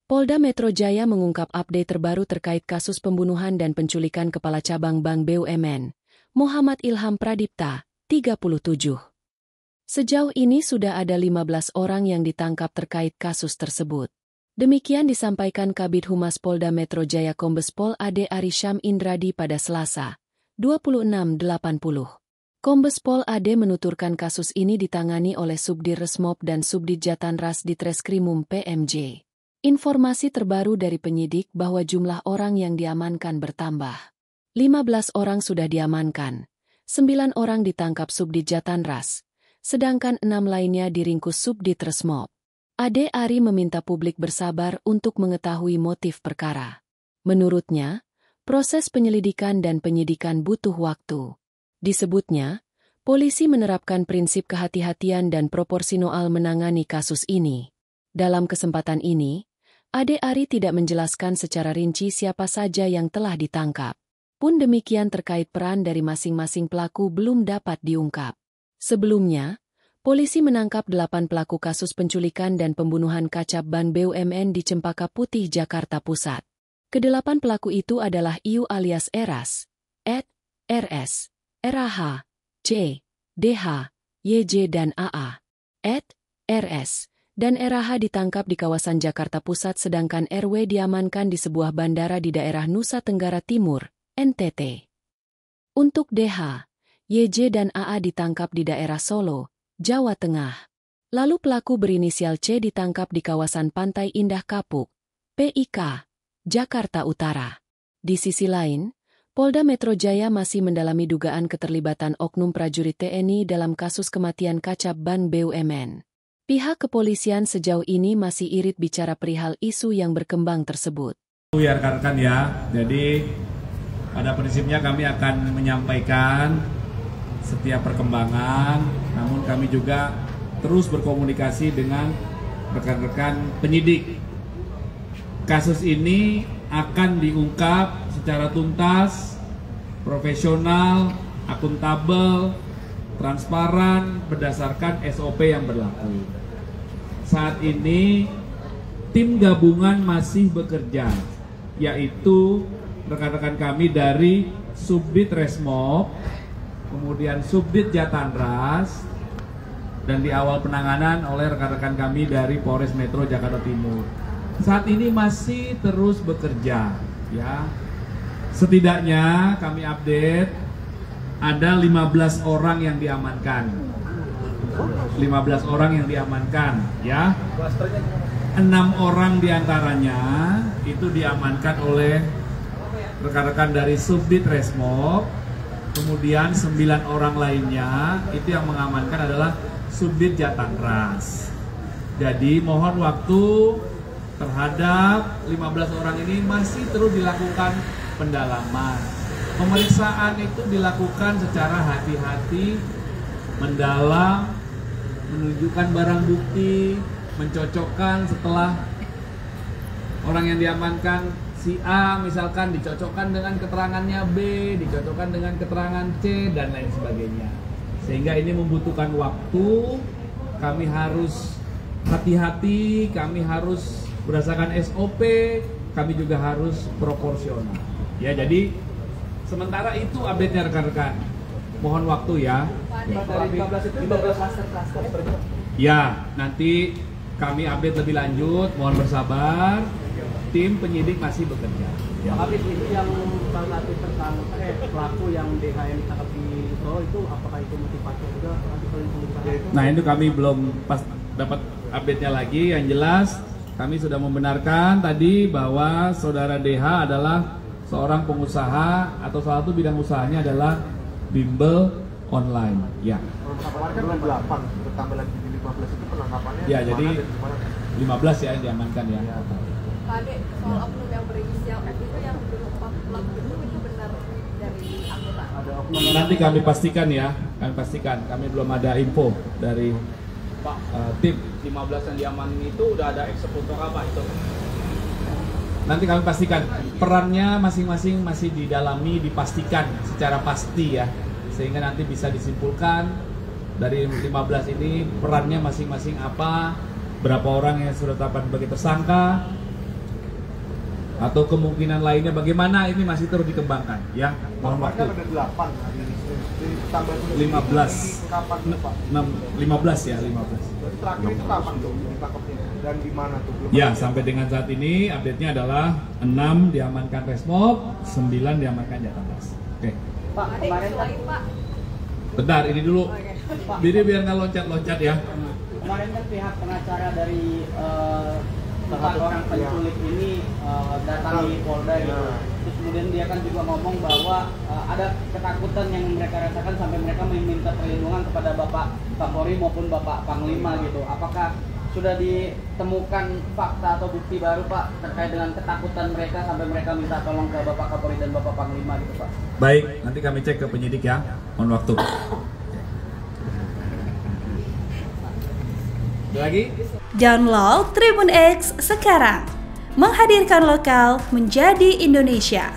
Polda Metro Jaya mengungkap update terbaru terkait kasus pembunuhan dan penculikan Kepala Cabang Bank BUMN, Muhammad Ilham Pradipta, 37. Sejauh ini sudah ada 15 orang yang ditangkap terkait kasus tersebut. Demikian disampaikan Kabid Humas Polda Metro Jaya Kombespol Ade Ari Syam Indradi pada Selasa, 26/80. Kombespol Ade menuturkan kasus ini ditangani oleh Subdir Resmob dan Subdit Jatanras Ditreskrimum PMJ. Informasi terbaru dari penyidik bahwa jumlah orang yang diamankan bertambah. 15 orang sudah diamankan, 9 orang ditangkap Subdit Jatanras, sedangkan 6 lainnya diringkus Subdit Resmob. Ade Ari meminta publik bersabar untuk mengetahui motif perkara. Menurutnya, proses penyelidikan dan penyidikan butuh waktu. Disebutnya, polisi menerapkan prinsip kehati-hatian dan proporsional menangani kasus ini. Dalam kesempatan ini, Ade Ari tidak menjelaskan secara rinci siapa saja yang telah ditangkap. Pun demikian terkait peran dari masing-masing pelaku belum dapat diungkap. Sebelumnya, polisi menangkap 8 pelaku kasus penculikan dan pembunuhan kacab ban BUMN di Cempaka Putih, Jakarta Pusat. Kedelapan pelaku itu adalah Iu alias Eras, Ed, RS, RAH, C, DH, YJ dan AA. Ed, RS, dan RAH ditangkap di kawasan Jakarta Pusat sedangkan RW diamankan di sebuah bandara di daerah Nusa Tenggara Timur, NTT. Untuk DH, YJ dan AA ditangkap di daerah Solo, Jawa Tengah. Lalu pelaku berinisial C ditangkap di kawasan Pantai Indah Kapuk, PIK, Jakarta Utara. Di sisi lain, Polda Metro Jaya masih mendalami dugaan keterlibatan oknum prajurit TNI dalam kasus kematian kacab ban BUMN. Pihak kepolisian sejauh ini masih irit bicara perihal isu yang berkembang tersebut. Ya rekan-rekan ya, jadi pada prinsipnya kami akan menyampaikan setiap perkembangan, namun kami juga terus berkomunikasi dengan rekan-rekan penyidik. Kasus ini akan diungkap secara tuntas, profesional, akuntabel, transparan, berdasarkan SOP yang berlaku. Saat ini, tim gabungan masih bekerja, yaitu rekan-rekan kami dari Subdit Resmob, kemudian Subdit Jatanras, dan di awal penanganan oleh rekan-rekan kami dari Polres Metro Jakarta Timur. Saat ini masih terus bekerja, ya. Setidaknya kami update ada 15 orang yang diamankan. 15 orang yang diamankan, ya. 6 orang diantaranya itu diamankan oleh rekan-rekan dari Subdit Resmob. Kemudian 9 orang lainnya itu yang mengamankan adalah Subdit Jatanras. Jadi mohon waktu terhadap 15 orang ini masih terus dilakukan pendalaman. Pemeriksaan itu dilakukan secara hati-hati, mendalam, menunjukkan barang bukti, mencocokkan setelah orang yang diamankan si A misalkan dicocokkan dengan keterangannya B, dicocokkan dengan keterangan C, dan lain sebagainya. Sehingga ini membutuhkan waktu, kami harus hati-hati, kami harus berdasarkan SOP, kami juga harus proporsional. Ya, jadi sementara itu update-nya rekan-rekan. Mohon waktu ya. Dari 15 klaster. Ya, nanti kami update lebih lanjut, mohon bersabar. Tim penyidik masih bekerja. Ya. Habis itu yang salah satu pelaku yang DHM ditangkap di Solo itu apakah itu motivator juga nanti kalau pengusaha? Nah, itu kami belum pas dapat update-nya lagi. Yang jelas kami sudah membenarkan tadi bahwa saudara DH adalah seorang pengusaha atau salah satu bidang usahanya adalah bimbel online. Ya. Kemarin kan 8, bertambah lagi di 15 itu penangkapannya. Ya, jadi 15 ya yang diamankan ya. Pak Ade, soal oknum yang berinisial F itu yang berupa pelaku itu benar dari anggota? Nanti kami pastikan ya, kami belum ada info dari Pak, tim. 15 yang diamanin itu udah ada eksekutor apa itu? Nanti kami pastikan perannya masing-masing masih didalami, dipastikan secara pasti ya, sehingga nanti bisa disimpulkan dari 15 ini perannya masing-masing apa, berapa orang yang sudah ditetapkan sebagai tersangka, atau kemungkinan lainnya bagaimana, ini masih terus dikembangkan ya. Mohon waktu. Ada 8 hari ini. Tambah 15. Kapan tuh, Pak? 15 ya, 15. Berarti terakhir itu kapan tuh ditangkapnya? Dan di mana tuh? Belum Ya, ada. sampai dengan saat ini update-nya adalah 6 diamankan Resmob, 9 diamankan Jatapras. Oke. Pak, Ada kemarin isu kan lain Pak. Bentar, ini dulu. Oke. Biar nggak loncat-loncat ya. kemarin kan pihak pengacara dari empat orang penculik ini datangi Polda gitu. Terus kemudian dia kan juga ngomong bahwa ada ketakutan yang mereka rasakan sampai mereka meminta perlindungan kepada Bapak Kapolri maupun Bapak Panglima gitu. Apakah sudah ditemukan fakta atau bukti baru Pak terkait dengan ketakutan mereka sampai mereka minta tolong ke Bapak Kapolri dan Bapak Panglima gitu Pak? Baik, nanti kami cek ke penyidik ya. Mohon waktu. Ada lagi? Download Tribun X sekarang, menghadirkan lokal menjadi Indonesia.